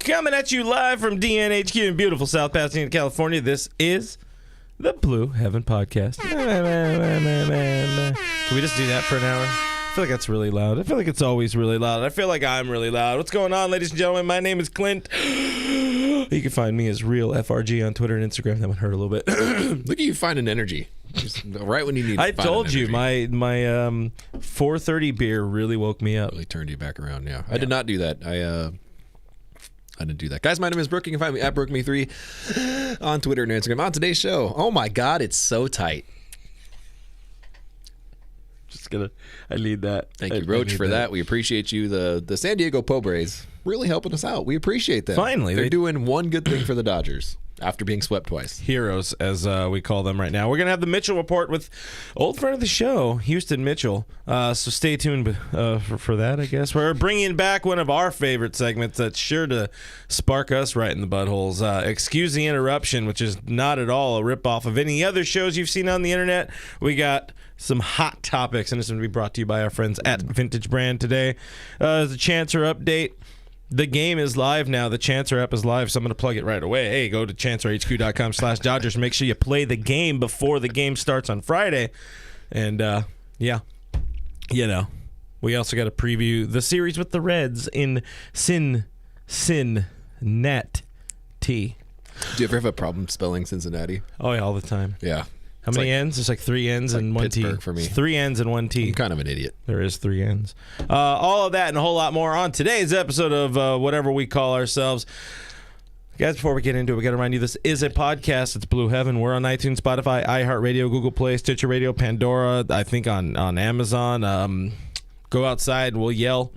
coming at you live from DNHQ in beautiful South Pasadena, California. This is the Blue Heaven Podcast. Can we just do that for an hour? I feel like that's really loud. I feel like it's always really loud. I feel like I'm really loud. What's going on, ladies and gentlemen? My name is Clint. You can find me as Real FRG on Twitter and Instagram. That would hurt a little bit. Look at you finding energy. Just right when you need. I told you my 4:30 beer really woke me up. Really turned you back around. Yeah, I did not do that. I didn't do that. Guys, my name is Brooke. You can find me at BrookeMe3 on Twitter and Instagram. On today's show, oh my God, it's so tight. I need that. Thank you, Roach, for that. We appreciate you. The San Diego Pobres really helping us out. We appreciate them. Finally. They're doing one good thing for the Dodgers after being swept twice. Heroes, as we call them right now. We're going to have the Mitchell Report with old friend of the show, Houston Mitchell. So stay tuned for that, I guess. We're bringing back one of our favorite segments that's sure to spark us right in the buttholes. Excuse the Interruption, which is not at all a ripoff of any other shows you've seen on the internet. We got some hot topics, and it's going to be brought to you by our friends at Vintage Brand today. The Chancer update. The game is live now. The Chancer app is live, so I'm going to plug it right away. Hey, go to chancerhq.com/Dodgers. Make sure you play the game before the game starts on Friday. And, yeah, you know, we also got to preview the series with the Reds in Cincinnati. Do you ever have a problem spelling Cincinnati? Oh, yeah, all the time. Yeah. How many N's? There's like 3 N's and one T. Pittsburgh for me. 3 N's and 1 T. I'm kind of an idiot. There is 3 N's. All of that and a whole lot more on today's episode of whatever we call ourselves. Guys, before we get into it, we got to remind you this is a podcast. It's Blue Heaven. We're on iTunes, Spotify, iHeartRadio, Google Play, Stitcher Radio, Pandora. I think on Amazon. Go outside and we'll yell.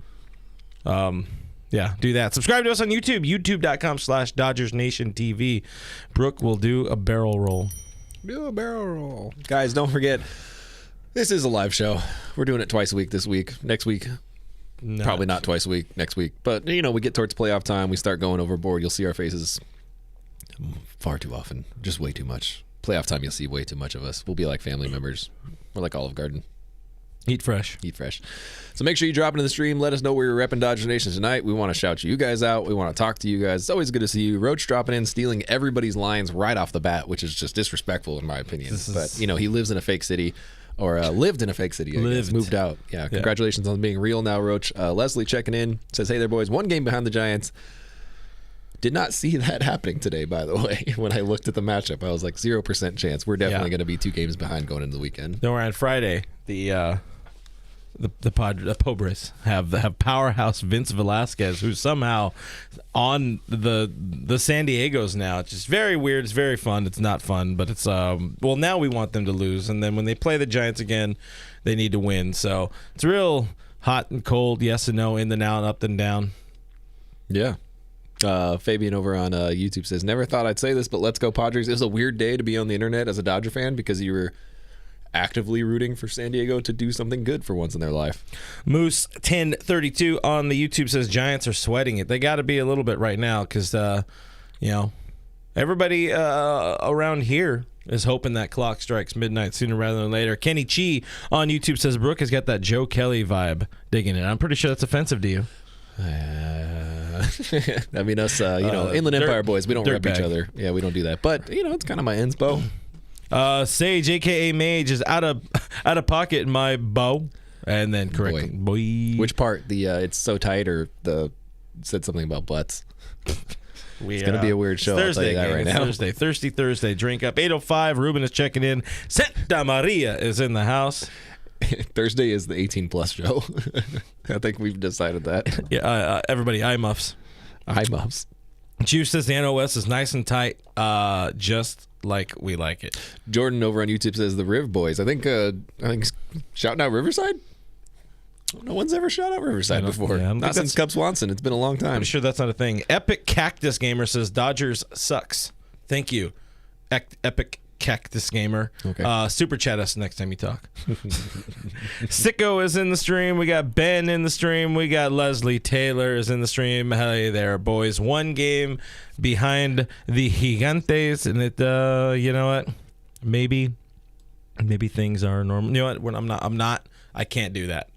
Yeah, do that. Subscribe to us on YouTube. YouTube.com/Dodgers Nation TV. Brooke will do a barrel roll. Do a barrel roll. Guys, don't forget, this is a live show. We're doing it twice a week this week. Next week, probably not twice a week next week. But, you know, we get towards playoff time. We start going overboard. You'll see our faces far too often. Just way too much. Playoff time, you'll see way too much of us. We'll be like family members. We're like Olive Garden. Eat fresh. Eat fresh. So make sure you drop into the stream. Let us know where you're repping Dodger Nation tonight. We want to shout you guys out. We want to talk to you guys. It's always good to see you. Roach dropping in, stealing everybody's lines right off the bat, which is just disrespectful in my opinion. But, you know, he lives in a fake city, or lived in a fake city, I guess. Moved out. Yeah, congratulations on being real now, Roach. Leslie checking in. Says, hey there, boys. 1 game behind the Giants. Did not see that happening today, by the way. When I looked at the matchup, I was like 0% chance. We're definitely going to be 2 games behind going into the weekend. Then we're on Friday. The Pobres have powerhouse Vince Velasquez, who's somehow on the San Diego's now. It's just very weird. It's very fun. It's not fun, but it's well, now we want them to lose, and then when they play the Giants again, they need to win. So it's real hot and cold, yes and no, in and out, up and down. Yeah. Fabian over on YouTube says, never thought I'd say this, but let's go Padres. It was a weird day to be on the internet as a Dodger fan because you were actively rooting for San Diego to do something good for once in their life. Moose 1032 on the YouTube says Giants are sweating it. They got to be a little bit right now because you know, everybody around here is hoping that clock strikes midnight sooner rather than later. Kenny Chi on YouTube says Brooke has got that Joe Kelly vibe. Digging it. I'm pretty sure that's offensive to you. I mean, us, Inland Empire boys, we don't rep each other. Yeah, we don't do that. But, you know, it's kind of my inspo. Sage, a.k.a. Mage, is out of pocket in my bow. And then correct. Boy. Which part? The it's so tight or said something about butts? It's going to be a weird show. Thursday, I'll tell you that right now. Thursday. Thirsty Thursday. Drink up. 8:05. Ruben is checking in. Santa Maria is in the house. Thursday is the 18-plus show. I think we've decided that. Yeah, everybody, eye muffs. Eye muffs. Juice says the NOS is nice and tight, just like we like it. Jordan over on YouTube says the Riv Boys. I think shouting out Riverside? No one's ever shouted out Riverside before. Yeah, not since Cub Swanson. It's been a long time. I'm sure that's not a thing. Epic Cactus Gamer says Dodgers sucks. Thank you, Epic Cactus Gamer. Okay. Super chat us next time you talk. Sicko is in the stream. We got Ben in the stream. We got Leslie Taylor is in the stream. Hey there, boys. 1 game behind the Gigantes, and it. You know what? Maybe things are normal. You know what? When I'm not. I can't do that.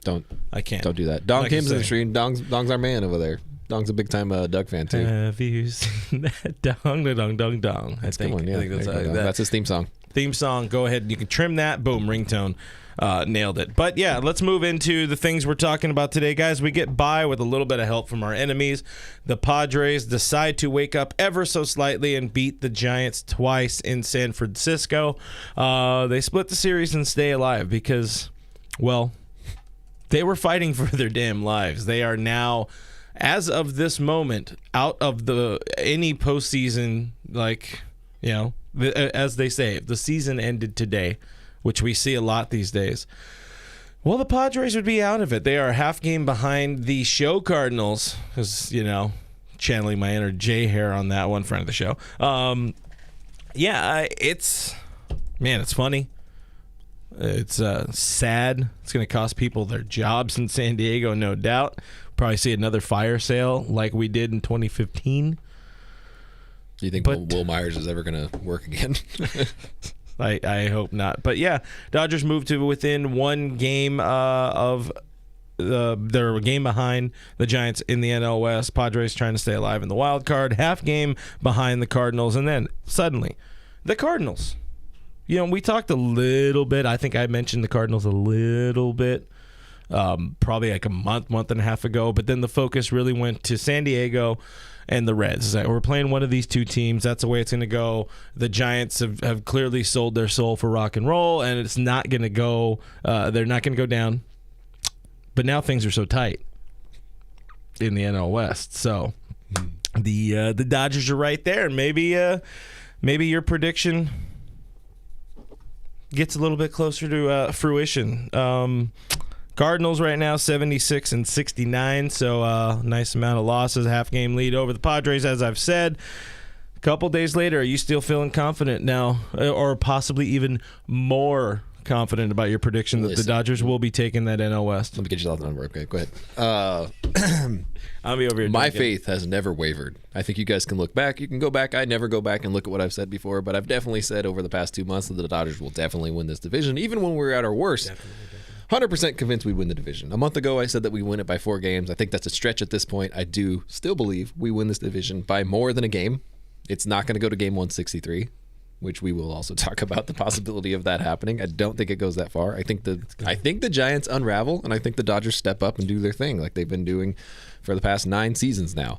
I can't. Don't do that. Dong Kim's in the stream. Dong's our man over there. Dong's a big time Doug fan too. Have you seen that? Dong, dong, dong, dong. I think That's his theme song. Theme song. Go ahead. You can trim that. Boom. Ringtone. Nailed it. But yeah, let's move into the things we're talking about today, guys. We get by with a little bit of help from our enemies. The Padres decide to wake up ever so slightly and beat the Giants twice in San Francisco. They split the series and stay alive because, well, they were fighting for their damn lives. They are now, as of this moment, out of any postseason, as they say, the season ended today, which we see a lot these days. Well, the Padres would be out of it. They are a half game behind the show Cardinals, because, channeling my inner J hair on that one, friend of the show. It's funny. It's sad. It's going to cost people their jobs in San Diego, no doubt. Probably see another fire sale like we did in 2015. Do you think Will Myers is ever going to work again? I hope not. But yeah, Dodgers moved to within one game of they're a game behind the Giants in the NL West. Padres trying to stay alive in the wild card, half game behind the Cardinals, and then suddenly the Cardinals. We talked a little bit. I think I mentioned the Cardinals a little bit, probably like a month and a half ago. But then the focus really went to San Diego and the Reds. We're playing one of these two teams. That's the way it's going to go. The Giants have clearly sold their soul for rock and roll, and it's not going to go. They're not going to go down. But now things are so tight in the NL West. So the Dodgers are right there. Maybe your prediction gets a little bit closer to fruition. Cardinals right now 76 and 69, so nice amount of losses, half game lead over the Padres, as I've said. A couple days later, are you still feeling confident now, or possibly even more confident about your prediction that the Dodgers will be taking that NL West? Let me get you the number. Okay, go ahead. I'll be over here. My faith has never wavered. I think you guys can look back. You can go back. I never go back and look at what I've said before, but I've definitely said over the past 2 months that the Dodgers will definitely win this division, even when we're at our worst. Definitely. 100% convinced we'd win the division. A month ago, I said that we win it by 4 games. I think that's a stretch at this point. I do still believe we win this division by more than a game. It's not going to go to game 163, which we will also talk about the possibility of that happening. I don't think it goes that far. I think the Giants unravel, and I think the Dodgers step up and do their thing like they've been doing for the past 9 seasons now.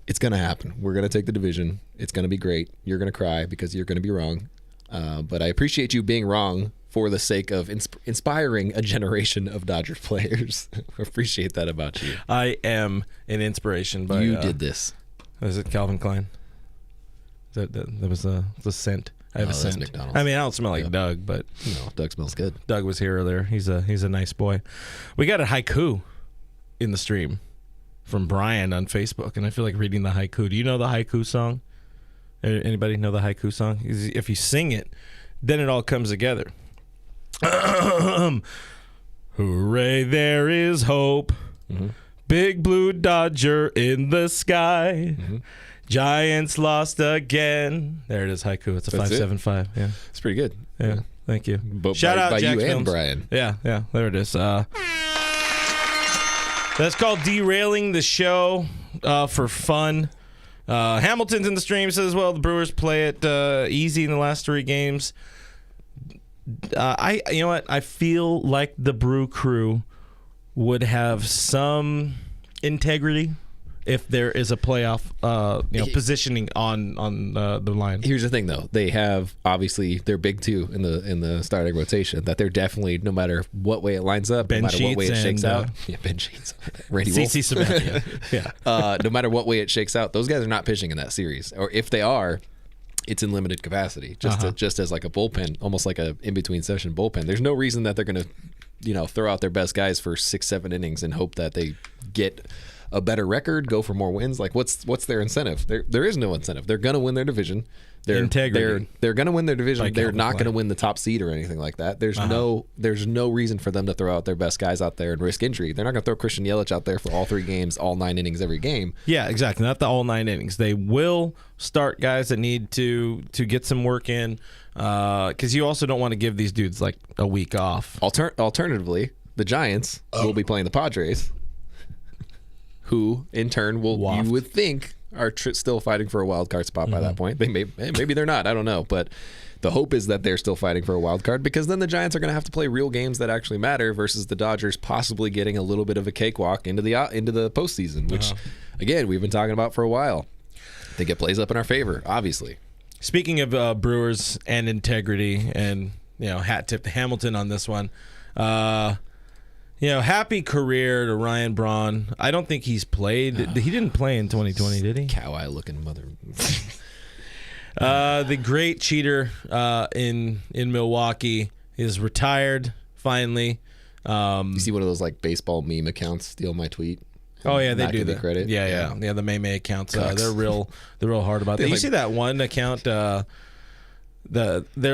It's going to happen. We're going to take the division. It's going to be great. You're going to cry because you're going to be wrong. But I appreciate you being wrong for the sake of inspiring a generation of Dodgers players. Appreciate that about you. I am an inspiration. By, you did this. Was it Calvin Klein? That was the scent. I have a scent. McDonald's. I mean, I don't smell like Doug, but Doug smells good. Doug was here earlier. He's a nice boy. We got a haiku in the stream from Brian on Facebook, and I feel like reading the haiku. Do you know the haiku song? Anybody know the haiku song? If you sing it, then it all comes together. Hooray, there is hope. Mm-hmm. Big blue Dodger in the sky. Mm-hmm. Giants lost again. There it is, haiku. It's a 575. Yeah, it's pretty good. Yeah, thank you. But shout out by Jack you Films. and Brian. Yeah, there it is. That's called derailing the show for fun. Hamilton's in the stream, says, well, the Brewers play it easy in the last 3 games. You know what? I feel like the Brew Crew would have some integrity if there is a playoff positioning on the line. Here's the thing, though. They have, obviously, their big 2 in the starting rotation that they're definitely, no matter what way it lines up, Ben no matter Sheets what way it shakes out. Yeah, Ben Sheets. Randy Wolf. Cincy Sabathia. Yeah. No matter what way it shakes out, those guys are not pitching in that series. Or if they are, it's in limited capacity, just as like a bullpen, almost like a in-between session bullpen. There's no reason that they're going to, throw out their best guys for 6-7 innings and hope that they get a better record, go for more wins. Like what's their incentive? There is no incentive. They're going to win their division. Integrity. They're going to win their division. Like they're not going to win the top seed or anything like that. There's no reason for them to throw out their best guys out there and risk injury. They're not going to throw Christian Yelich out there for all 3 games, all 9 innings every game. Yeah, exactly. Not the all 9 innings. They will start guys that need to get some work in, because you also don't want to give these dudes like a week off. Alternatively, the Giants will be playing the Padres, who in turn you would think are still fighting for a wild card spot by that point. Maybe they're not. I don't know, but the hope is that they're still fighting for a wild card, because then the Giants are going to have to play real games that actually matter versus the Dodgers possibly getting a little bit of a cakewalk into the postseason, which again we've been talking about for a while. I think it plays up in our favor, obviously. Speaking of Brewers and integrity, and hat tip to Hamilton on this one. Happy career to Ryan Braun. I don't think he's played. He didn't play in 2020, did he? Cow-eye looking mother. The great cheater in Milwaukee is retired finally. You see one of those like baseball meme accounts steal my tweet? Oh yeah, they do the credit. Yeah. The May accounts. They're real hard about that. You see that one account? They're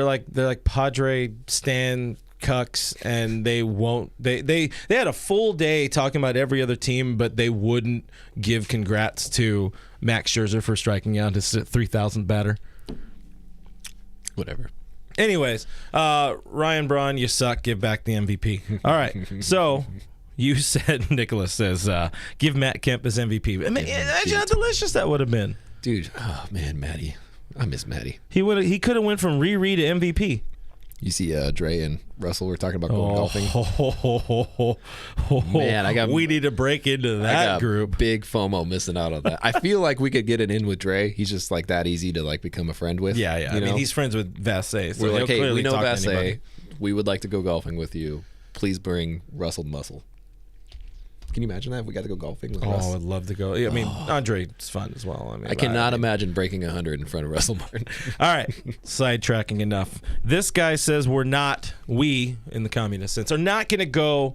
like Padre Stan cucks, and they won't. They had a full day talking about every other team, but they wouldn't give congrats to Max Scherzer for striking out his 3,000th batter. Whatever. Anyways, Ryan Braun, you suck. Give back the MVP. All right. So you said, Nicholas says, give Matt Kemp his MVP. Imagine how delicious that would have been. Dude, oh man, Matty. I miss Matty. He could have went from Riri to MVP. You see Dre and Russell were talking about going golfing. Man, we need to break into that group. Big FOMO missing out on that. I feel like we could get it in with Dre. He's just like that easy to like become a friend with. Yeah. I mean, he's friends with Vassay. So we're like, hey, we know Vassay. We would like to go golfing with you. Please bring Russell Muscle. Can you imagine that if we got to go golfing with Russ? Oh, I'd love to go. I mean, Andre's fun as well. I cannot imagine breaking 100 in front of Russell Martin. All right, sidetracking enough. This guy says we, in the communist sense, are not going to go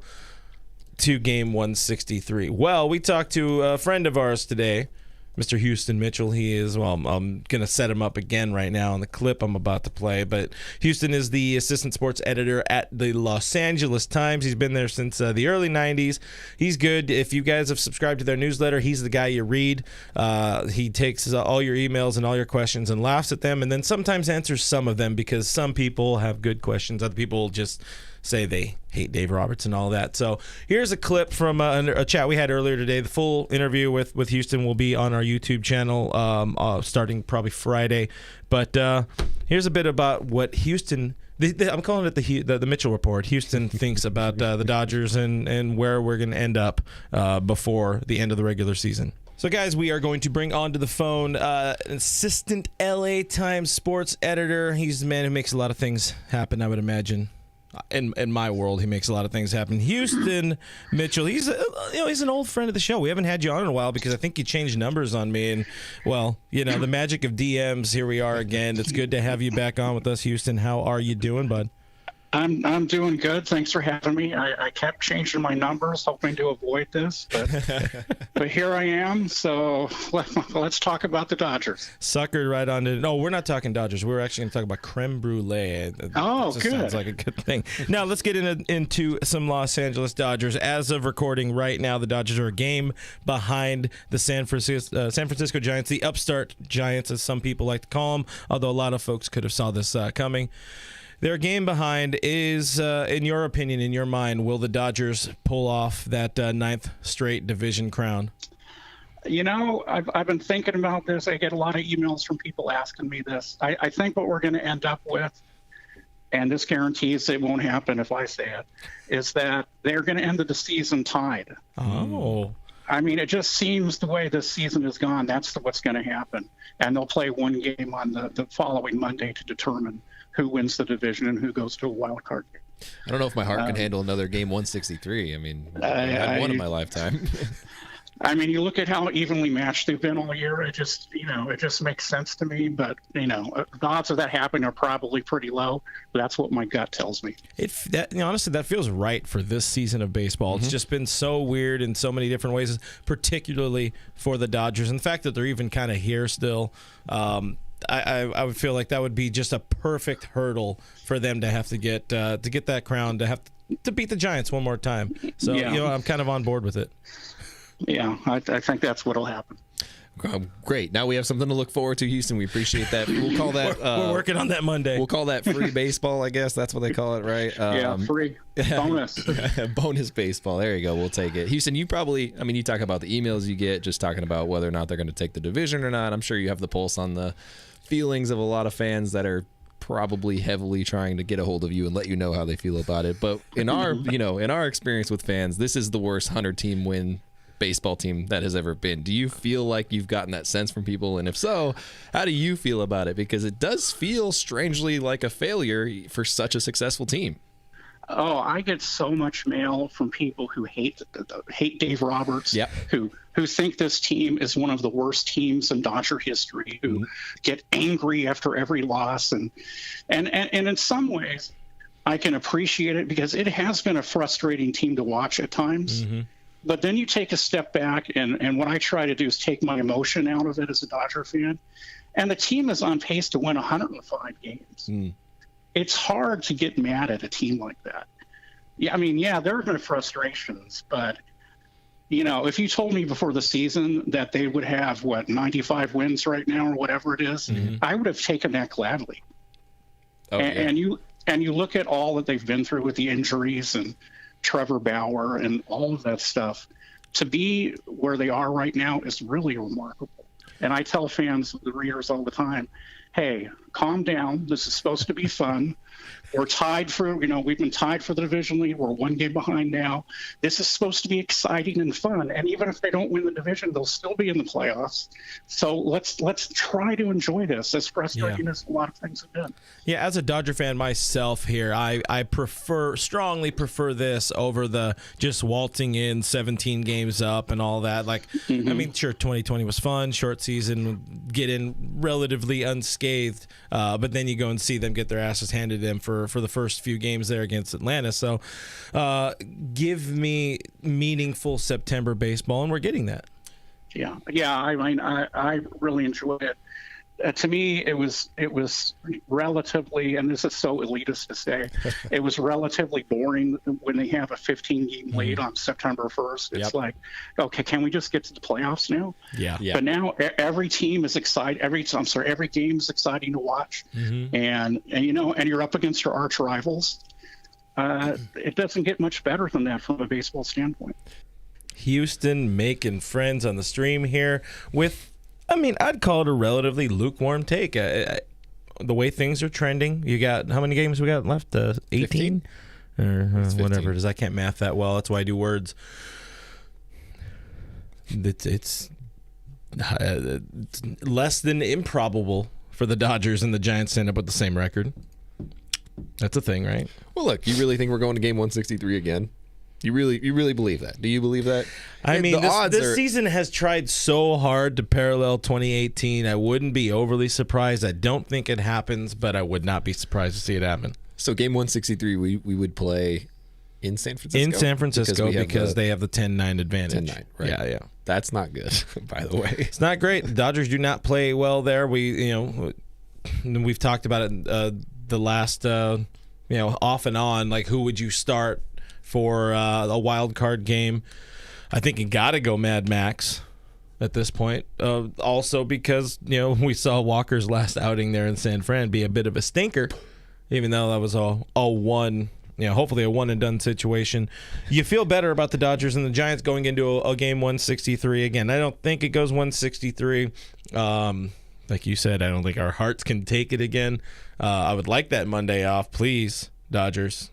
to game 163. Well, we talked to a friend of ours today, Mr. Houston Mitchell. He is, I'm going to set him up again right now on the clip I'm about to play. But Houston is the assistant sports editor at the Los Angeles Times. He's been there since the early 90s. He's good. If you guys have subscribed to their newsletter, he's the guy you read. He takes all your emails and all your questions and laughs at them, and then sometimes answers some of them, because some people have good questions. Other people just say they hate Dave Roberts and all that. So here's a clip from a chat we had earlier today. The full interview with Houston will be on our YouTube channel starting probably Friday. But here's a bit about what Houston, I'm calling it the Mitchell Report, Houston thinks about the Dodgers and where we're going to end up before the end of the regular season. So, guys, we are going to bring onto the phone an assistant LA Times sports editor. He's the man who makes a lot of things happen, I would imagine. In my world, he makes a lot of things happen. Houston Mitchell, he's an old friend of the show. We haven't had you on in a while because I think you changed numbers on me, and the magic of DMs. Here we are again. It's good to have you back on with us, Houston. How are you doing, bud? I'm doing good. Thanks for having me. I kept changing my numbers, hoping to avoid this, but here I am. So let's talk about the Dodgers. Suckered right on to. No, we're not talking Dodgers. We're actually going to talk about creme brulee. Oh, good. Sounds like a good thing. Now let's get into some Los Angeles Dodgers. As of recording right now, the Dodgers are a game behind the San Francisco Giants, the upstart Giants, as some people like to call them. Although a lot of folks could have saw this coming. Their game behind is, in your opinion, in your mind, will the Dodgers pull off that ninth straight division crown? I've been thinking about this. I get a lot of emails from people asking me this. I think what we're going to end up with, and this guarantees it won't happen if I say it, is that they're going to end the season tied. Oh. I mean, it just seems the way this season has gone, that's what's going to happen. And they'll play one game on the following Monday to determine who wins the division and who goes to a wild card game. I don't know if my heart can handle another game 163. I mean, I've had one in my lifetime. I mean, you look at how evenly matched they've been all year. It just makes sense to me. But the odds of that happening are probably pretty low. But that's what my gut tells me. Honestly, that feels right for this season of baseball. Mm-hmm. It's just been so weird in so many different ways, particularly for the Dodgers. And the fact that they're even kind of here still. I would feel like that would be just a perfect hurdle for them to have to get that crown, to have to beat the Giants one more time. So I'm kind of on board with it. Yeah, I think that's what'll happen. Great. Now we have something to look forward to, Houston. We appreciate that. We'll call that. We're working on that Monday. We'll call that free baseball, I guess. That's what they call it, right? Yeah, free. Bonus. Bonus baseball. There you go. We'll take it. Houston, you probably, you talk about the emails you get, just talking about whether or not they're going to take the division or not. I'm sure you have the pulse on the feelings of a lot of fans that are probably heavily trying to get a hold of you and let you know how they feel about it. But in our, in our experience with fans, this is the worst 100-team win baseball team that has ever been. Do you feel like you've gotten that sense from people? And if so, how do you feel about it? Because it does feel strangely like a failure for such a successful team. Oh, I get so much mail from people who hate Dave Roberts, who think this team is one of the worst teams in Dodger history, who get angry after every loss. And in some ways, I can appreciate it because it has been a frustrating team to watch at times. Mm-hmm. But then you take a step back, and what I try to do is take my emotion out of it as a Dodger fan. And the team is on pace to win 105 games. It's hard to get mad at a team like that. Yeah, there have been frustrations, but, if you told me before the season that they would have, 95 wins right now or whatever it is, I would have taken that gladly. Oh, and you look at all that they've been through with the injuries and Trevor Bauer and all of that stuff, to be where they are right now is really remarkable. And I tell fans, the readers all the time, hey, calm down. This is supposed to be fun. We're tied for, we've been tied for the division lead. We're one game behind now. This is supposed to be exciting and fun. And even if they don't win the division, they'll still be in the playoffs. So let's try to enjoy this, as frustrating as a lot of things have been. Yeah, as a Dodger fan myself here, I strongly prefer this over the just waltzing in 17 games up and all that. Like, sure, 2020 was fun, short season, get in relatively unscathed, but then you go and see them get their asses handed to them for the first few games there against Atlanta. So give me meaningful September baseball, and we're getting that. Yeah. I really enjoyed it. To me, it was relatively, and this is so elitist to say, it was relatively boring when they have a 15-game lead on September 1st. It's like, okay, can we just get to the playoffs now? Yeah. But now every team is excited. Every game is exciting to watch, and you're up against your arch rivals. It doesn't get much better than that from a baseball standpoint. Houston making friends on the stream here with, I'd call it a relatively lukewarm take. The way things are trending, you got, how many games we got left? 18? Or whatever it is. I can't math that well. That's why I do words. It's less than improbable for the Dodgers and the Giants to end up with the same record. That's a thing, right? Well, look, you really think we're going to game 163 again? You really believe that? Do you believe that? This season has tried so hard to parallel 2018. I wouldn't be overly surprised. I don't think it happens, but I would not be surprised to see it happen. So game 163, we would play in San Francisco? In San Francisco because they have the 10-9 advantage. 10-9, right? Yeah. That's not good, by the way. It's not great. The Dodgers do not play well there. We've talked about it the last, off and on, like who would you start for a wild card game. I think you got to go Mad Max at this point. Also because, we saw Walker's last outing there in San Fran be a bit of a stinker, even though that was all one, hopefully a one-and-done situation. You feel better about the Dodgers and the Giants going into a game 163 again. I don't think it goes 163. Like you said, I don't think our hearts can take it again. I would like that Monday off, please, Dodgers.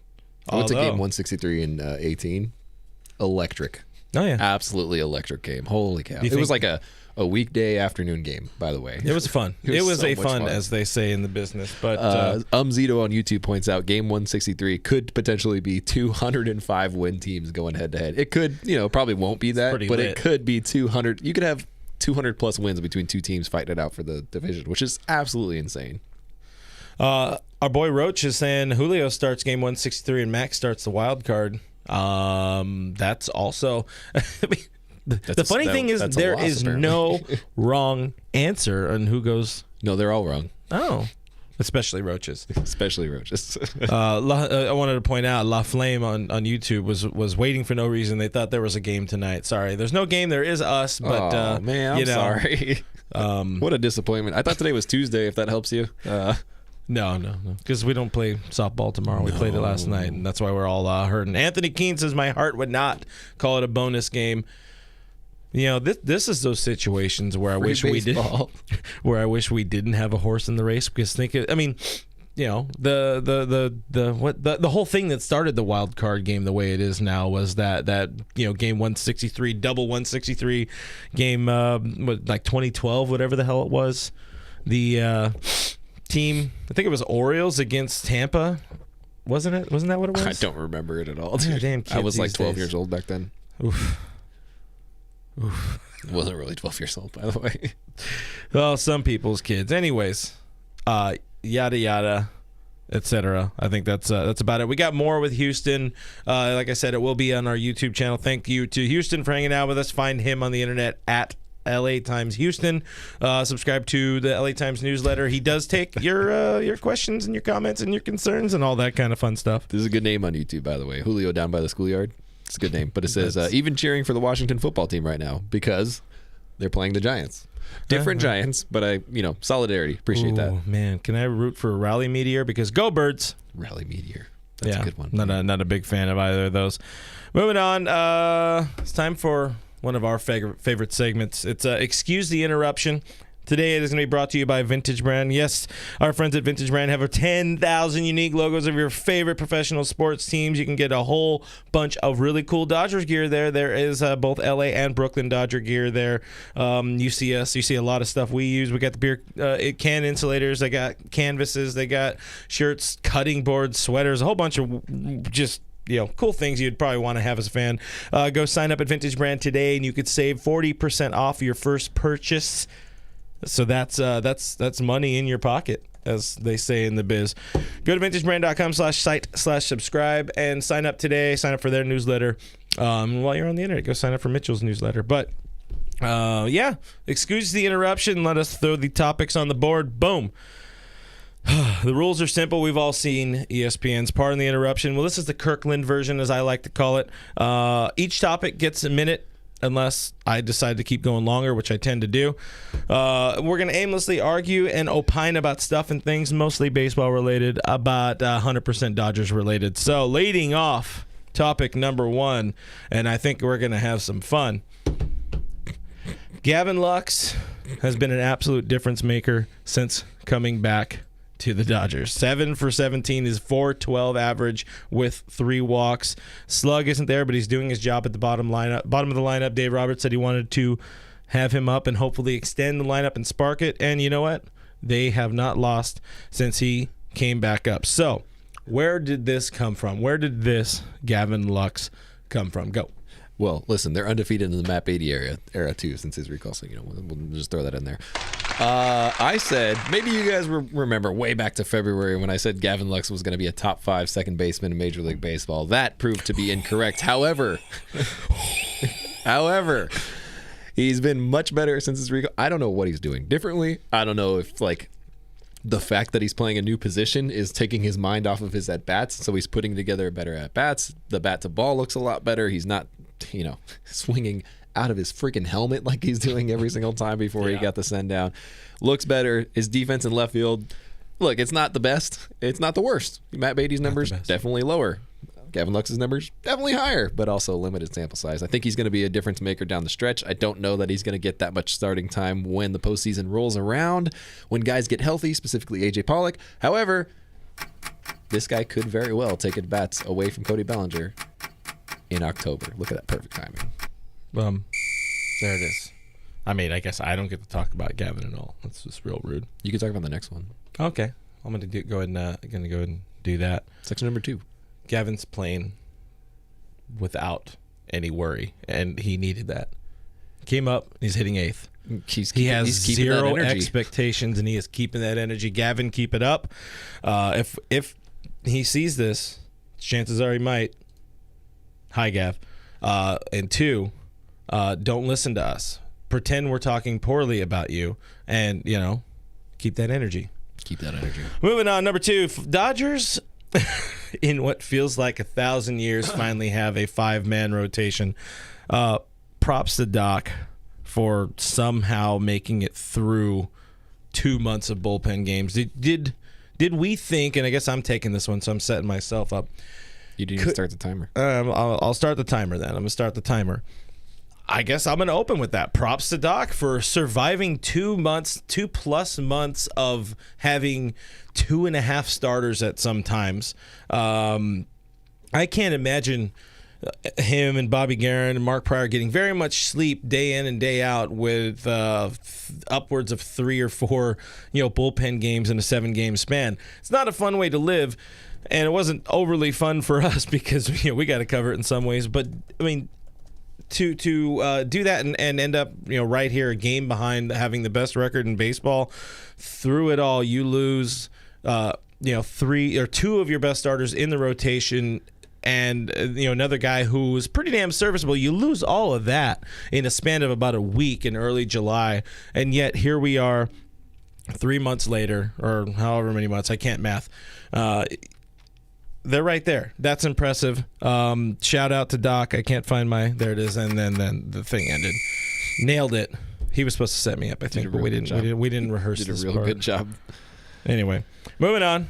I went to game 163 in 18. Electric. Oh, yeah. Absolutely electric game. Holy cow. It was like a weekday afternoon game, by the way. It was fun. It was so fun, as they say in the business. But Zito on YouTube points out game 163 could potentially be 205 win teams going head-to-head. It could, probably won't be that, but lit. It could be 200. You could have 200-plus wins between two teams fighting it out for the division, which is absolutely insane. Our boy Roach is saying Julio starts game 163 and Max starts the wild card. That's also the funny thing is there is no wrong answer on who goes. No, they're all wrong. Oh, especially roaches. Especially roaches. I wanted to point out La Flame on YouTube was waiting for no reason. They thought there was a game tonight. Sorry, there's no game. There is us, but oh man, I'm sorry. What a disappointment. I thought today was Tuesday. If that helps you. No, because we don't play softball tomorrow. We played it last night, and that's why we're all hurting. Anthony Keene says my heart would not call it a bonus game. You know, this is those situations where I wish we did, where I wish we didn't have a horse in the race. Because you know, the whole thing that started the wild card game the way it is now was that you know, game 163, double 163 game, like 2012, whatever the hell it was. The team, I think it was Orioles against Tampa, wasn't it? Wasn't that what it was? I don't remember it at all, dude. Damn kids I was like 12 days. years old back then. Oof. Wasn't really 12 years old, by the way. Well, some people's kids. Anyways, yada yada, etc. I think that's about it. We got more with Houston. Like I said, it will be on our YouTube channel. Thank you to Houston for hanging out with us. Find him on the internet at LA Times Houston. Subscribe to the LA Times newsletter. He does take your questions and your comments and your concerns and all that kind of fun stuff. This is a good name on YouTube, by the way. Julio down by the schoolyard. It's a good name, but it says even cheering for the Washington football team right now because they're playing the Giants. Different Giants, but solidarity. Appreciate that. Man, can I root for Rally Meteor? Because go Birds. Rally Meteor. That's a good one. Not a big fan of either of those. Moving on. It's time for one of our favorite segments. It's Excuse the Interruption. Today it is going to be brought to you by Vintage Brand. Yes, our friends at Vintage Brand have 10,000 unique logos of your favorite professional sports teams. You can get a whole bunch of really cool Dodgers gear there. There is both LA and Brooklyn Dodger gear there. You see us. You see a lot of stuff we use. We got the beer can insulators. They got canvases. They got shirts, cutting boards, sweaters, a whole bunch of just cool things you'd probably want to have as a fan. Go sign up at Vintage Brand today, and you could save 40% off your first purchase. So that's money in your pocket, as they say in the biz. Go to vintagebrand.com/site/subscribe and sign up today. Sign up for their newsletter. While you're on the internet, go sign up for Mitchell's newsletter. But excuse the interruption. Let us throw the topics on the board. Boom. The rules are simple. We've all seen ESPN's Pardon the Interruption. Well, this is the Kirkland version, as I like to call it. Each topic gets a minute, unless I decide to keep going longer, which I tend to do. We're going to aimlessly argue and opine about stuff and things, mostly baseball related, about 100% Dodgers related. So, leading off, topic number 1, and I think we're going to have some fun. Gavin Lux has been an absolute difference maker since coming back to the Dodgers. 7 for 17 is .412 average with 3 walks. Slug isn't there, but he's doing his job at the bottom of the lineup. Dave Roberts said he wanted to have him up and hopefully extend the lineup and spark it. And you know what? They have not lost since he came back up. So, where did this come from? Where did this Gavin Lux come from? Go. Well, listen, they're undefeated in the MAP 80 era too since his recall, so we'll just throw that in there. I said, maybe you guys remember way back to February when I said Gavin Lux was going to be a top 5 second baseman in Major League Baseball. That proved to be incorrect. However, he's been much better since his recall. I don't know what he's doing differently. I don't know if the fact that he's playing a new position is taking his mind off of his at-bats, so he's putting together better at-bats. The bat-to-ball looks a lot better. He's not, swinging out of his freaking helmet like he's doing every single time before he got the send down. Looks better. His defense in left field, look, it's not the best. It's not the worst. Matt Beatty's numbers, definitely lower. Gavin Lux's numbers, definitely higher, but also limited sample size. I think he's going to be a difference maker down the stretch. I don't know that he's going to get that much starting time when the postseason rolls around, when guys get healthy, specifically A.J. Pollock. However, this guy could very well take at bats away from Cody Bellinger in October. Look at that perfect timing. There it is. I mean, I guess I don't get to talk about Gavin at all. That's just real rude. You can talk about the next one. Okay, I'm gonna go ahead and do that. Section number 2. Gavin's playing without any worry, and he needed that. Came up, he's hitting 8th. He has zero expectations, and he is keeping that energy. Gavin, keep it up. If he sees this, chances are he might. Hi, Gav. And 2, don't listen to us. Pretend we're talking poorly about you, and keep that energy. Keep that energy. Moving on, number 2, Dodgers, in what feels like 1,000 years, finally have a 5-man rotation. Props to Doc for somehow making it through 2 months of bullpen games. Did we think, and I guess I'm taking this one, so I'm setting myself up. You didn't even start the timer. I'll start the timer then. I'm going to start the timer. I guess I'm going to open with that. Props to Doc for surviving 2+ months of having 2.5 starters at some times. I can't imagine him and Bobby Guerin and Mark Pryor getting very much sleep day in and day out with upwards of 3 or 4, bullpen games in a 7-game span. It's not a fun way to live, and it wasn't overly fun for us because we got to cover it in some ways. But I mean, to do that and end up right here, a game behind having the best record in baseball, through it all, you lose 3 or 2 of your best starters in the rotation. And another guy who was pretty damn serviceable. You lose all of that in a span of about a week in early July, and yet here we are 3 months later, or however many months, I can't math. They're right there. That's impressive. Shout out to Doc. I can't find there it is, and then the thing ended. Nailed it. He was supposed to set me up, I think, but we didn't rehearse. Did a this real part. good job. Anyway, moving on.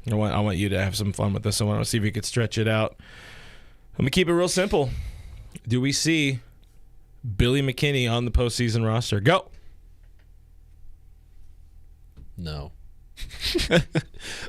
I want you to have some fun with this. I want to see if you could stretch it out. I'm going to keep it real simple. Do we see Billy McKinney on the postseason roster? Go. No.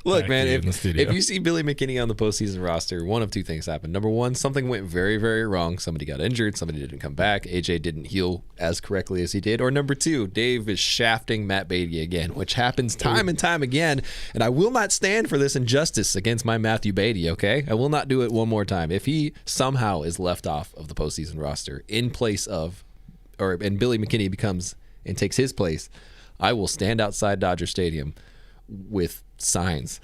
Look, man, if you see Billy McKinney on the postseason roster, one of 2 things happened. Number 1, something went very, very wrong. Somebody got injured. Somebody didn't come back. AJ didn't heal as correctly as he did. Or number 2, Dave is shafting Matt Beatty again, which happens time and time again. And I will not stand for this injustice against my Matthew Beatty, okay? I will not do it one more time. If he somehow is left off of the postseason roster in place of, and Billy McKinney becomes and takes his place, I will stand outside Dodger Stadium with signs.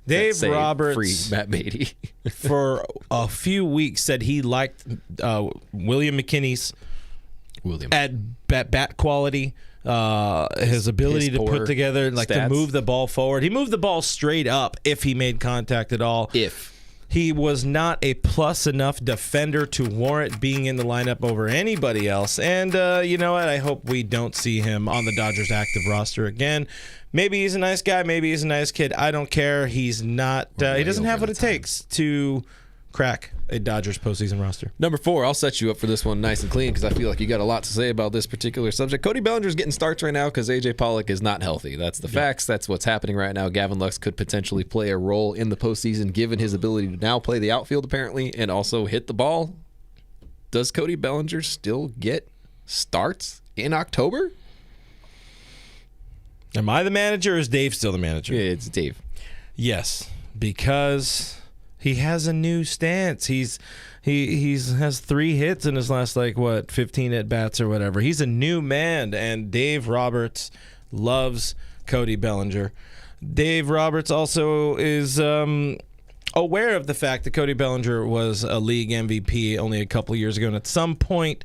Dave say, Roberts, free Matt Beatty, for a few weeks said he liked William McKinney's at bat quality, his ability to put together, to move the ball forward. He moved the ball straight up if he made contact at all. He was not a plus enough defender to warrant being in the lineup over anybody else. And you know what? I hope we don't see him on the Dodgers active roster again. Maybe he's a nice guy. Maybe he's a nice kid. I don't care. He's not. He doesn't have what it takes to crack a Dodgers postseason roster. Number 4, I'll set you up for this one nice and clean because I feel like you got a lot to say about this particular subject. Cody Bellinger's getting starts right now because A.J. Pollock is not healthy. That's the facts. That's what's happening right now. Gavin Lux could potentially play a role in the postseason given his ability to now play the outfield apparently and also hit the ball. Does Cody Bellinger still get starts in October? Am I the manager or is Dave still the manager? Yeah, it's Dave. Yes, because he has a new stance. He has 3 hits in his last 15 at bats or whatever. He's a new man, and Dave Roberts loves Cody Bellinger. Dave Roberts also is aware of the fact that Cody Bellinger was a league MVP only a couple years ago, and at some point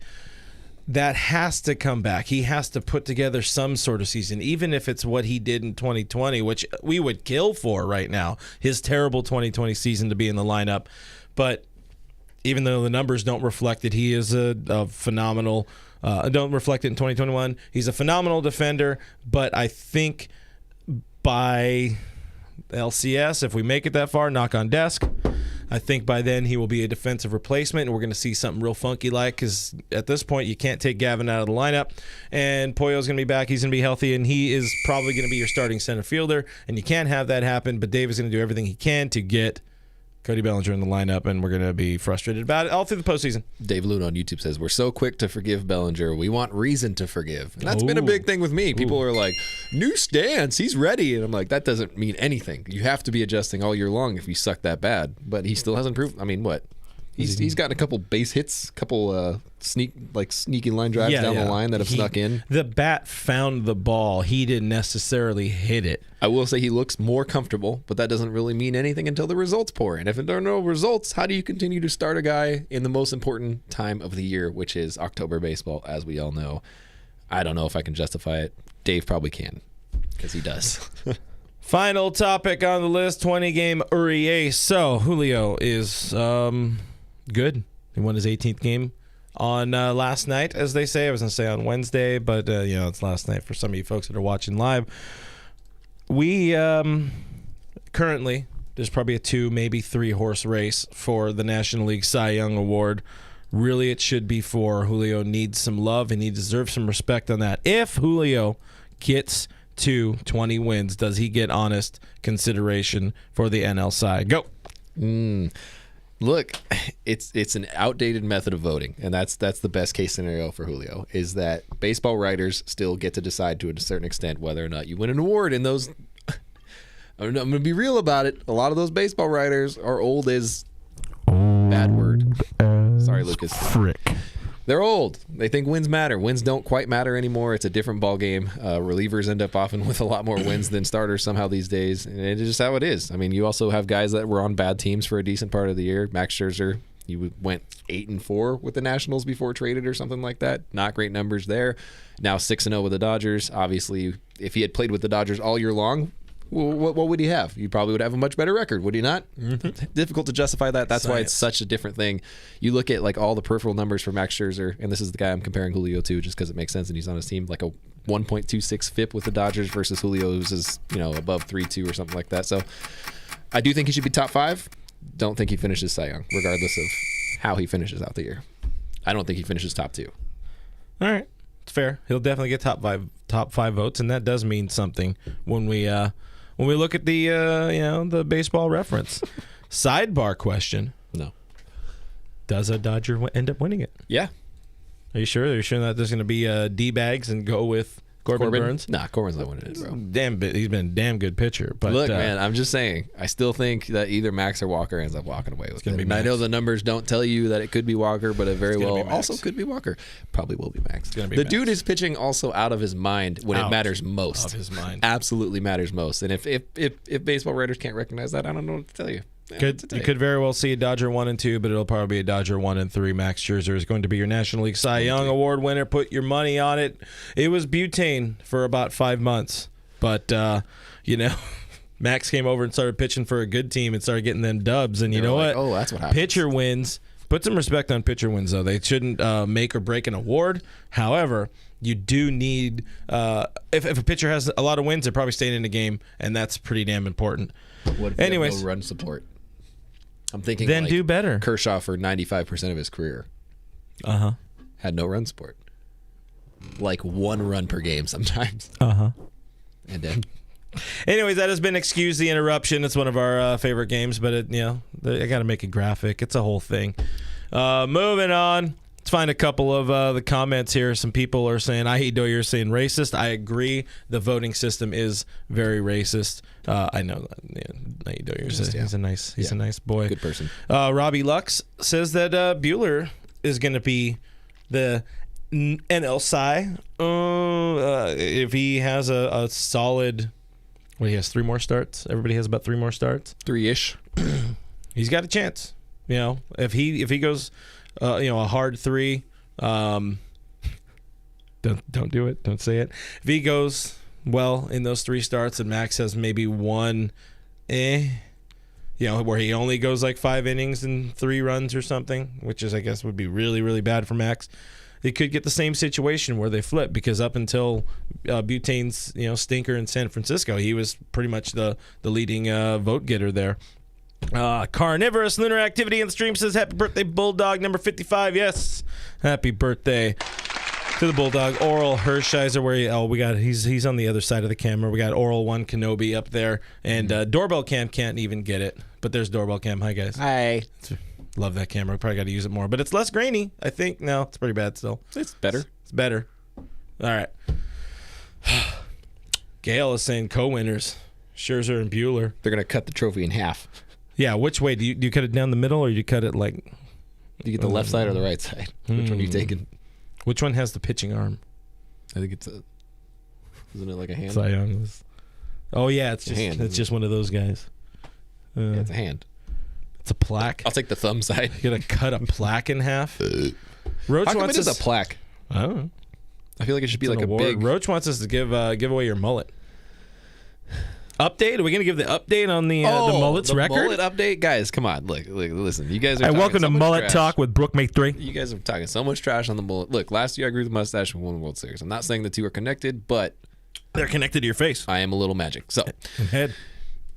that has to come back. He has to put together some sort of season, even if it's what he did in 2020, which we would kill for right now, his terrible 2020 season to be in the lineup. But even though the numbers don't reflect it, he is a phenomenal, don't reflect it in 2021. He's a phenomenal defender, but I think by LCS, if we make it that far, knock on desk, I think by then he will be a defensive replacement, and we're going to see something real funky because at this point you can't take Gavin out of the lineup, and Poyo's going to be back. He's going to be healthy, and he is probably going to be your starting center fielder, and you can't have that happen, but Dave is going to do everything he can to get Cody Bellinger in the lineup, and we're going to be frustrated about it all through the postseason. Dave Luna on YouTube says, we're so quick to forgive Bellinger. We want reason to forgive. And that's been a big thing with me. People are like, new stance, he's ready. And I'm like, that doesn't mean anything. You have to be adjusting all year long if you suck that bad. But he still hasn't proved. I mean, what? He's gotten a couple base hits, couple sneaky line drives down the line that have snuck in. The bat found the ball. He didn't necessarily hit it. I will say he looks more comfortable, but that doesn't really mean anything until the results pour in. If there are no results, how do you continue to start a guy in the most important time of the year, which is October baseball, as we all know? I don't know if I can justify it. Dave probably can, because he does. Final topic on the list, 20-game Uriye. So, Julio is good. He won his 18th game on last night, as they say. I was going to say on Wednesday, but, it's last night for some of you folks that are watching live. We currently, there's probably a 2, maybe 3-horse race for the National League Cy Young Award. Really, it should be 4. Julio needs some love, and he deserves some respect on that. If Julio gets to 20 wins, does he get honest consideration for the NL Cy? Go. Look, it's an outdated method of voting, and that's the best case scenario for Julio, is that baseball writers still get to decide to a certain extent whether or not you win an award. And those, I'm going to be real about it, a lot of those baseball writers are old as bad word. Sorry, Lucas. Frick. They're old. They think wins matter. Wins don't quite matter anymore. It's a different ball game. Relievers end up often with a lot more wins than starters somehow these days, and it's just how it is. I mean, you also have guys that were on bad teams for a decent part of the year. Max Scherzer, he went 8-4 with the Nationals before traded or something like that. Not great numbers there. Now 6-0 with the Dodgers. Obviously, if he had played with the Dodgers all year long, what would he have? You probably would have a much better record, would he not? Mm-hmm. Difficult to justify that. That's why it's such a different thing. You look at like all the peripheral numbers for Max Scherzer, and this is the guy I'm comparing Julio to just because it makes sense and he's on his team, like a 1.26 FIP with the Dodgers versus Julio, who's above 3.2 or something like that. So I do think he should be top 5. Don't think he finishes Cy Young, regardless of how he finishes out the year. I don't think he finishes top 2. All right, it's fair. He'll definitely get top five votes, and that does mean something when we look at the baseball reference. Sidebar question. No. Does a Dodger end up winning it? Yeah. Are you sure? Are you sure that there's going to be D-bags and go with Corbin Burns? Nah, Corbin's not winning it, bro. He's been a damn good pitcher. But look, man, I'm just saying, I still think that either Max or Walker ends up walking away with it. And I know the numbers don't tell you that it could be Walker, but it very well also could be Walker. Probably will be Max. The dude is pitching also out of his mind when it matters most. Of his mind. Absolutely matters most. And if baseball writers can't recognize that, I don't know what to tell you. You could very well see a Dodger 1 and 2, but it'll probably be a Dodger 1 and 3. Max Scherzer is going to be your National League Cy Young Award winner. Put your money on it. It was butane for about 5 months, but Max came over and started pitching for a good team and started getting them dubs. And you know what? Oh, that's what happens. Pitcher wins. Put some respect on pitcher wins, though. They shouldn't make or break an award. However, you do need if a pitcher has a lot of wins, they're probably staying in the game, and that's pretty damn important. What if you have no run support? I'm thinking then do better. Kershaw for 95% of his career. Had no run support. Like 1 run per game sometimes. And then anyways, that has been Excuse the Interruption. It's one of our favorite games, but I got to make a graphic. It's a whole thing. Moving on. Let's find a couple of the comments here. Some people are saying, I hate you're saying racist. I agree. The voting system is very racist. I know that. He's a nice boy. Good person. Robbie Lux says that Bueller is going to be the NL Cy. If he has a solid, he has 3 more starts. Everybody has about 3 more starts. 3-ish. He's got a chance. If he goes a hard 3, don't do it. Don't say it. If he goes well in those 3 starts and Max has maybe 1 where he only goes like 5 innings and 3 runs or something, which is, I guess, would be really, really bad for Max. They could get the same situation where they flip, because up until Butane's stinker in San Francisco, he was pretty much the leading vote getter there. Carnivorous Lunar Activity in the stream says, happy birthday, Bulldog number 55. Yes, happy birthday to the Bulldog. Oral Hershiser, he's on the other side of the camera. We got Oral 1 Kenobi up there, and Doorbell Cam can't even get it, but there's Doorbell Cam. Hi, guys. Hi. Love that camera. Probably got to use it more, but it's less grainy, I think. No, it's pretty bad still. It's better. It's better. All right. Gail is saying co-winners, Scherzer and Bueller. They're going to cut the trophy in half. Yeah, which way? Do you cut it down the middle, or do you cut it like... Do you get the left side or the right side? Which one are you taking? Which one has the pitching arm? I think isn't it like a hand? Cy Young was... Oh, yeah, it's just hand. It's just one of those guys. Yeah, it's a hand. It's a plaque. I'll take the thumb side. You're going to cut a plaque in half? Roach How come it is a plaque? I don't know. I feel like it should be like a big... Roach wants us to give away your mullet. Update? Are we going to give the update on the Mullets the record? mullet update? Guys, come on. Look, listen. You guys are Hey, talking welcome so to much Mullet trash. Talk with Brookmate 3. You guys are talking so much trash on the mullet. Look, last year I grew the mustache and won the World Series. I'm not saying the two are connected, but They're connected to your face. I am a little magic. So, And head.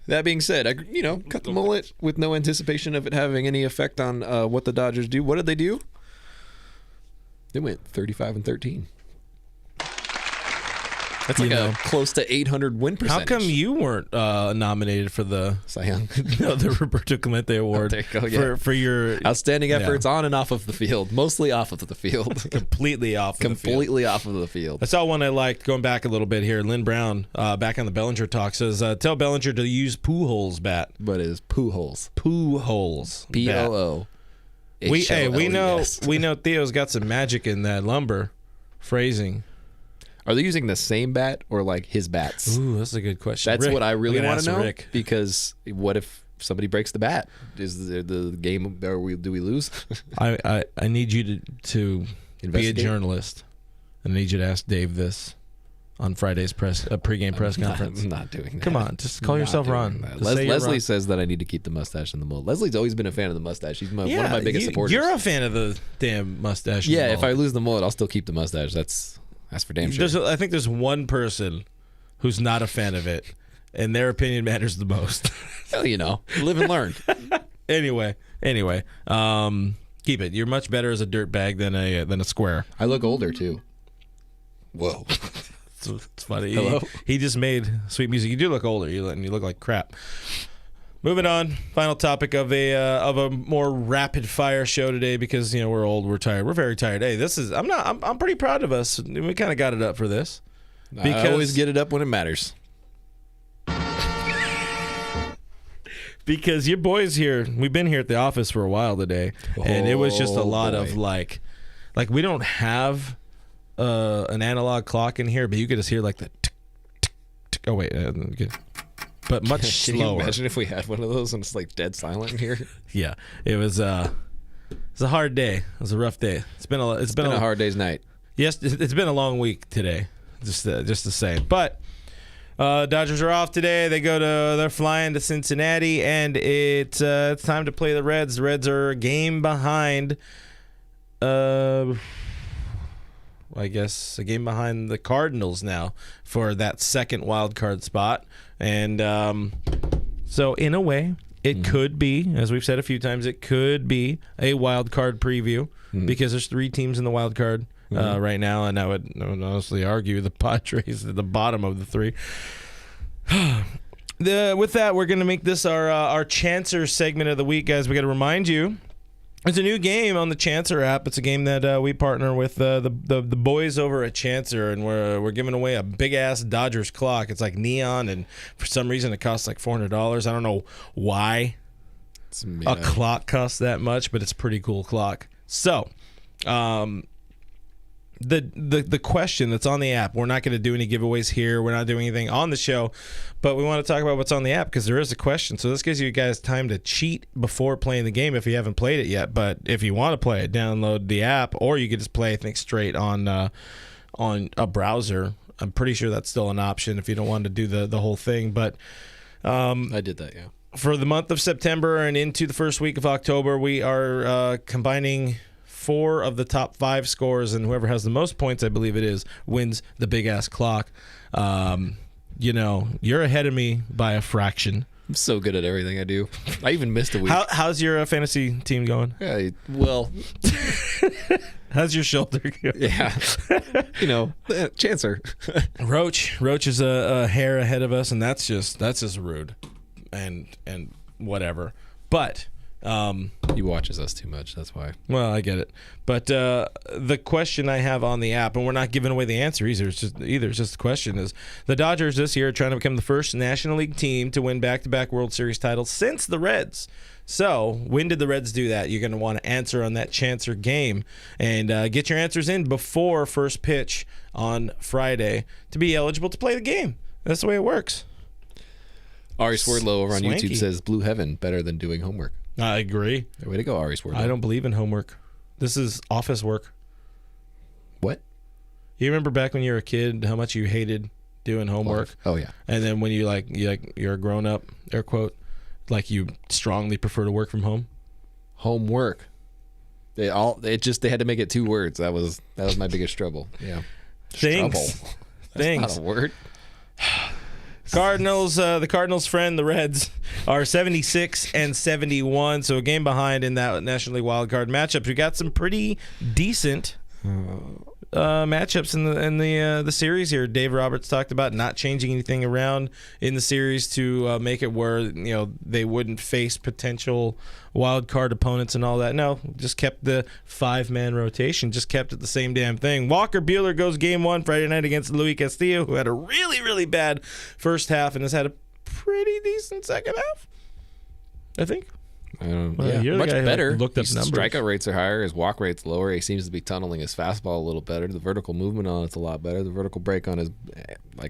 that being said, I cut the mullet with no anticipation of it having any effect on what the Dodgers do. What did they do? They went 35-13. That's like a close to 800 win percentage. How come you weren't nominated for the Cy Young? the Roberto Clemente Award There you go, yeah. for your Outstanding efforts on and off of the field. Mostly off of the field. completely off of the field? Completely off of the field. I saw one I liked going back a little bit here. Lynn Brown, back on the Bellinger talk, says, tell Bellinger to use Pujols bat. But it is Pujols. Pujols. bat. P-O-O. We know Theo's got some magic in that lumber phrasing. Are they using the same bat or like his bats? Ooh, that's a good question. That's Rick, what I really want to know. Rick. Because what if somebody breaks the bat? Is the game? Do we lose? I need you to be a Investigate? journalist, and I need you to ask Dave this on Friday's pregame press conference. I'm not doing that. Come on, just call yourself Ron. Just say you're Leslie Ron. says that I need to keep the mustache and the mullet. Leslie's always been a fan of the mustache. She's one of my biggest supporters. You're a fan of the damn mustache. and Yeah, the if I mullet. lose the mullet, I'll still keep the mustache. That's for damn sure. I think there's one person who's not a fan of it, and their opinion matters the most. Well, live and learn. anyway, keep it. You're much better as a dirt bag than a square. I look older too. Whoa. It's funny. Hello? He just made sweet music. You do look older. You look like crap. Moving on. Final topic of a more rapid fire show today because we're old, we're tired, we're very tired. Hey, I'm pretty proud of us. We kind of got it up for this. I always get it up when it matters. Because your boys here, we've been here at the office for a while today, and it was just a lot boy. of like we don't have an analog clock in here, but you could just hear like the tick, tick, tick. Oh wait, good. But much Can you slower. imagine if we had one of those and it's like dead silent in here? Yeah, it was a hard day. It was a rough day. It's been a hard day's night. Yes, it's been a long week today. Just the same. But Dodgers are off today. They're flying to Cincinnati, and it's time to play the Reds. The Reds are a game behind. I guess a game behind the Cardinals now for that second wild card spot. And so in a way, it could be, as we've said a few times, it could be a wild card preview because there's 3 teams in the wild card right now, and I would honestly argue the Padres at the bottom of the 3. With that, we're going to make this our Chancer segment of the week, guys. We got to remind you, it's a new game on the Chancer app. It's a game that we partner with the boys over at Chancer, and we're giving away a big ass Dodgers clock. It's like neon, and for some reason it costs like $400. I don't know why a clock costs that much, but it's a pretty cool clock. So, the question that's on the app, we're not going to do any giveaways here. We're not doing anything on the show, but we want to talk about what's on the app because there is a question. So this gives you guys time to cheat before playing the game if you haven't played it yet. But if you want to play it, download the app, or you could just play, I think, straight on a browser. I'm pretty sure that's still an option if you don't want to do the whole thing. But I did that, yeah. For the month of September and into the first week of October, we are combining 4 of the top 5 scores, and whoever has the most points, I believe it is, wins the big ass clock. You're ahead of me by a fraction. I'm so good at everything I do. I even missed a week. How's your fantasy team going? Yeah, well, How's your shoulder going? yeah. Chancer. Roach is a hair ahead of us, and that's just rude, and whatever. But He watches us too much, that's why. well, I get it. But the question I have on the app, and we're not giving away the answer either. It's just the question is: the Dodgers this year are trying to become the first National League team to win back-to-back World Series titles since the Reds. So, when did the Reds do that? You're going to want to answer on that Chancer game and get your answers in before first pitch on Friday to be eligible to play the game. That's the way it works. Ari Swerdlow over on Swanky. YouTube says Blue Heaven better than doing homework. I agree. Way to go, Ari Swerdlow. I don't believe in homework. This is office work. What? You remember back when you were a kid how much you hated doing homework. Oh yeah. And then when you're a grown up, air quote, like you strongly prefer to work from home. Homework. They had to make it 2 words. That was my biggest trouble. Yeah. Things. Trouble. That's not a word. Cardinals, the Cardinals' friend, the Reds, are 76 and 71, so a game behind in that National League wild card matchups. We got some pretty decent matchups in the series here. Dave Roberts talked about not changing anything around in the series to make it where they wouldn't face potential wild card opponents and all that. No, just kept the 5-man rotation, just kept it the same damn thing. Walker Buehler goes game 1 Friday night against Luis Castillo, who had a really, really bad first half and has had a pretty decent second half, I think. Much better. Looked up His numbers. strikeout rates are higher. His walk rate's lower. He seems to be tunneling his fastball a little better. The vertical movement on it's a lot better. The vertical break on his,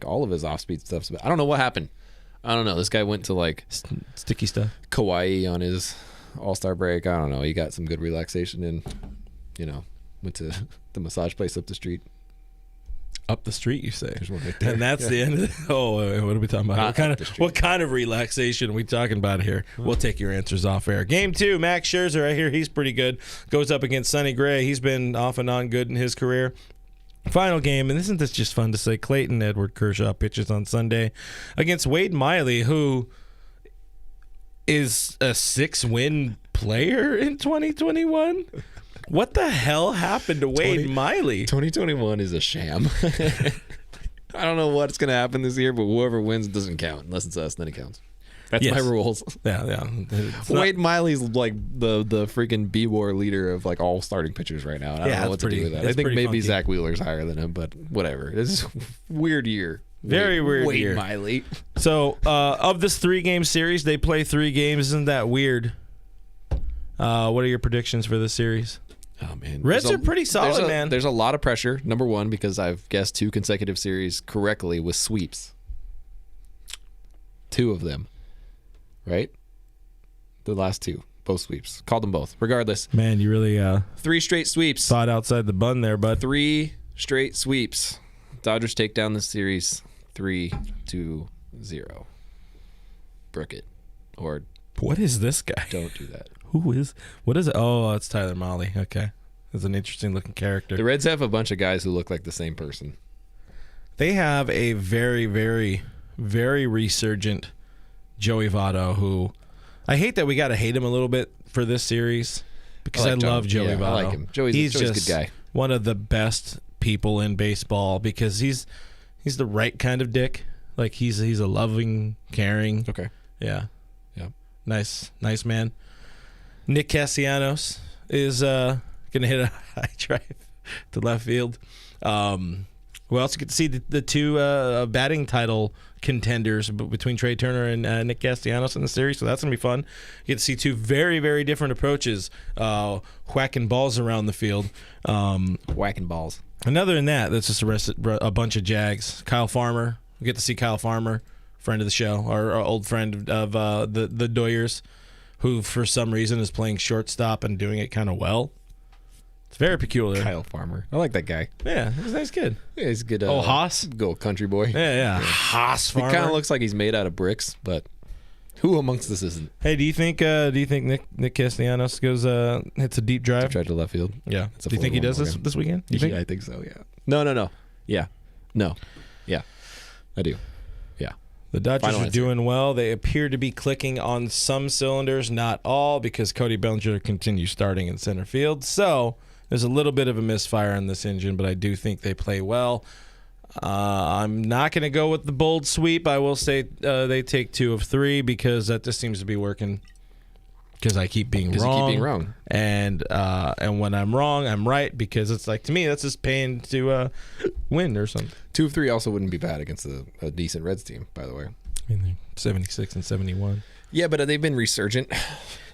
all of his off-speed stuff's better. I don't know what happened. I don't know. This guy went to sticky stuff. Kauai on his All-Star break. I don't know. He got some good relaxation and, went to the massage place up the street. Up the street, you say? There's one right there. And that's the end of it. Oh, what are we talking about? What kind of relaxation are we talking about here? We'll take your answers off air. Game 2, Max Scherzer, I hear he's pretty good. Goes up against Sonny Gray. He's been off and on good in his career. Final game, and isn't this just fun to say? Clayton Edward Kershaw pitches on Sunday against Wade Miley, who is a 6-win player in 2021. What the hell happened to Wade Miley? 2021 is a sham. I don't know what's going to happen this year, but whoever wins doesn't count. Unless it's us, then it counts. That's my rules. Yeah. Wade Miley's like the freaking B-War leader of all starting pitchers right now. And I don't know what to do with that. I think maybe funky. Zach Wheeler's higher than him, but whatever. This is a weird year. Very weird year. Wade Miley. So, of this 3-game series, they play 3 games. Isn't that weird? What are your predictions for this series? Oh man, Reds are pretty solid, man. There's a lot of pressure. Number 1, because I've guessed 2 consecutive series correctly with sweeps. 2 of them, right? The last 2, both sweeps. Called them both. Regardless, man, you really 3 straight sweeps. thought outside the bun there, bud. 3 straight sweeps. Dodgers take down the series 3-0. Brook it, or what is this guy? Don't do that. What is it? Oh, it's Tyler Mahle. Okay. That's an interesting looking character. The Reds have a bunch of guys who look like the same person. They have a very, very, very resurgent Joey Votto, who I hate that we got to hate him a little bit for this series because I love Joey Votto. I like him. Joey's just a good guy. One of the best people in baseball because he's the right kind of dick. Like he's a loving, caring. Okay. Yeah. Nice man. Nick Castellanos is going to hit a high drive to left field. We also get to see the 2 batting title contenders between Trey Turner and Nick Castellanos in the series, so that's going to be fun. You get to see 2 very, very different approaches, whacking balls around the field. Whacking balls. And other than that, that's just a bunch of Jags. Kyle Farmer. We get to see Kyle Farmer, friend of the show, our old friend of the Doyers, who for some reason is playing shortstop and doing it kind of well. It's very peculiar. Kyle Farmer. I like that guy. Yeah, he's a nice kid. Yeah, he's a good. Haas? Good country boy. Yeah. Haas Farmer. He kind of looks like he's made out of bricks, but who amongst us isn't? Hey, do you think Nick Castellanos goes hits a deep drive? Drive to left field. Yeah. Do you think he does this weekend? You think? Yeah, I think so, yeah. No. Yeah. No. Yeah. I do. Yeah. The Dodgers are doing well. They appear to be clicking on some cylinders, not all, because Cody Bellinger continues starting in center field. So there's a little bit of a misfire on this engine, but I do think they play well. I'm not going to go with the bold sweep. I will say they take 2 of 3 because that just seems to be working. Because I keep being wrong. You keep being wrong. And when I'm wrong, I'm right. Because it's like, to me, that's just paying to win or something. 2 of 3 also wouldn't be bad against a decent Reds team, by the way. I mean, they're 76 and 71. Yeah, but they've been resurgent.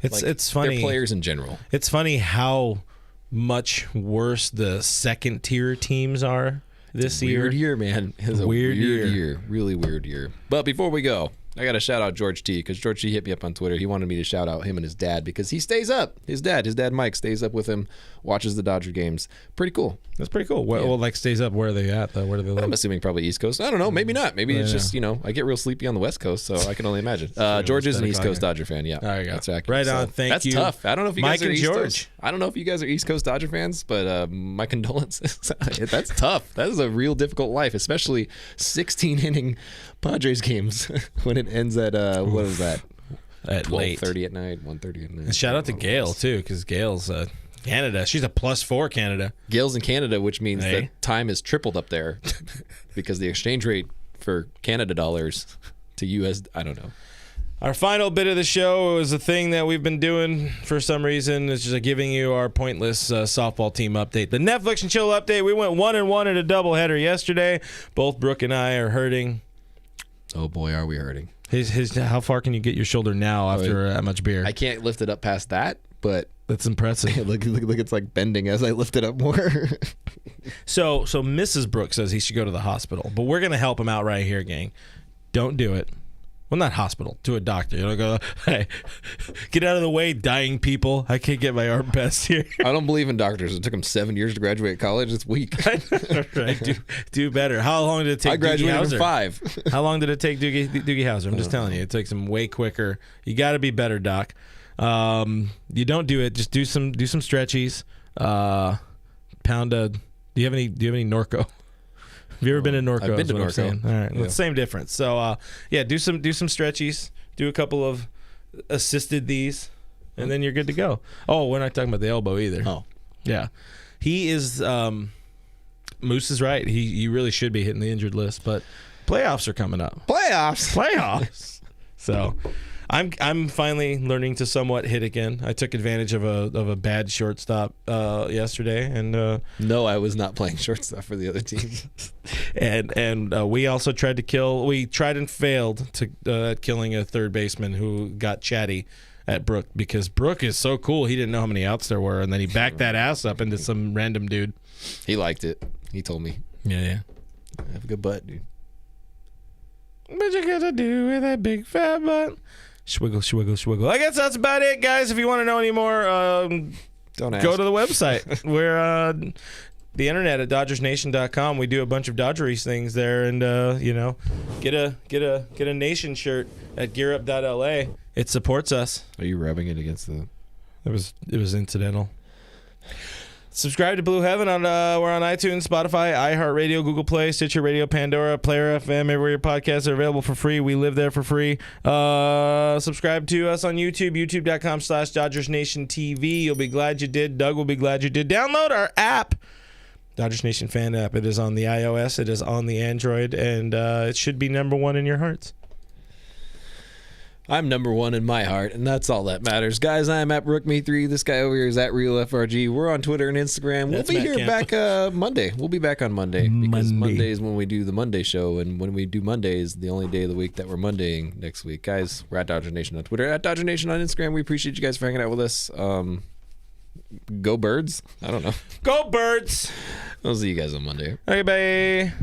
It's funny. They're players in general. It's funny how much worse the second-tier teams are this year. Weird year, man. It's a weird year. Really weird year. But before we go, I got to shout out George T, because George T hit me up on Twitter. He wanted me to shout out him and his dad because he stays up. His dad Mike, stays up with him, watches the Dodger games. Pretty cool. That's pretty cool. Well, like stays up. Where are they at though? Where do they live? I'm assuming probably East Coast. I don't know. Maybe not. Maybe it's just, I get real sleepy on the West Coast, so I can only imagine. George is an East Coast Dodger fan. Yeah. There you go. That's accurate. Right on. Thank you. That's tough. I don't know if you Mike guys are and East George. Coast. I don't know if you guys are East Coast Dodger fans, but my condolences. That's tough. That is a real difficult life, especially 16-inning Padres games when it ends at what is that? At late. 12:30 at night, 1:30 at night. And shout out to Gail too, because Gail's Canada. She's a +4 Canada. Gail's in Canada, which means Hey. the time is tripled up there because the exchange rate for Canada dollars to US, I don't know. Our final bit of the show is a thing that we've been doing for some reason. It's just giving you our pointless softball team update. The Netflix and chill update. We went 1-1 in a doubleheader yesterday. Both Brooke and I are hurting. Oh boy, are we hurting. How far can you get your shoulder now after that much beer? I can't lift it up past that, but That's impressive. look, it's like bending as I lift it up more. So Mrs. Brooke says he should go to the hospital, but we're gonna help him out right here, gang. Don't do it. Well, not hospital, to a doctor. You don't go, hey, get out of the way, dying people. I can't get my arm best here. I don't believe in doctors. It took them 7 years to graduate college. It's weak. Right, do better. How long did it take I graduated Doogie in Howser? 5. How long did it take Doogie Howser? I'm just telling you, it takes him way quicker. You got to be better, Doc. You don't do it. Just do some stretchies. Pound a. Do you have any Norco? Have you ever been to Norco? I've been to is what I'm Norco. saying. All right, Yeah. well, same difference. So do some stretchies. Do a couple of assisted these, and then you're good to go. Oh, we're not talking about the elbow either. Oh. Yeah, he is. Moose is right. He really should be hitting the injured list, but playoffs are coming up. Playoffs. So, I'm finally learning to somewhat hit again. I took advantage of a bad shortstop yesterday, and No, I was not playing shortstop for the other team. and we also tried to kill. We tried and failed to killing a third baseman who got chatty at Brooke because Brooke is so cool. He didn't know how many outs there were, and then he backed that ass up into some random dude. He liked it. He told me. Yeah. Have a good butt, dude. What you gonna do with that big fat butt? Swiggle. I guess that's about it, guys. If you want to know any more, Don't ask. go to the website. We're the internet at DodgersNation.com. We do a bunch of Dodgeries things there, and get a Nation shirt at gearup.la. It supports us. Are you rubbing it against the... It was incidental. Subscribe to Blue Heaven on we're on iTunes, Spotify, iHeartRadio, Google Play, Stitcher Radio, Pandora, Player FM, everywhere your podcasts are available for free. We live there for free. Subscribe to us on YouTube, youtube.com/DodgersNationTV. You'll be glad you did. Doug will be glad you did. Download our app, Dodgers Nation Fan app. It is on the iOS, it is on the Android, and it should be number one in your hearts. I'm number one in my heart, and that's all that matters. Guys, I'm at RookMe3. This guy over here is at RealFRG. We're on Twitter and Instagram. That's We'll be Matt here Camp. back Monday. We'll be back on Monday because Monday. Monday is when we do the Monday show, and when we do Monday is the only day of the week that we're Mondaying next week. Guys, we're at Dodger Nation on Twitter, at Dodger Nation on Instagram. We appreciate you guys for hanging out with us. Go Birds. I don't know. Go Birds. I'll see you guys on Monday. Okay, bye.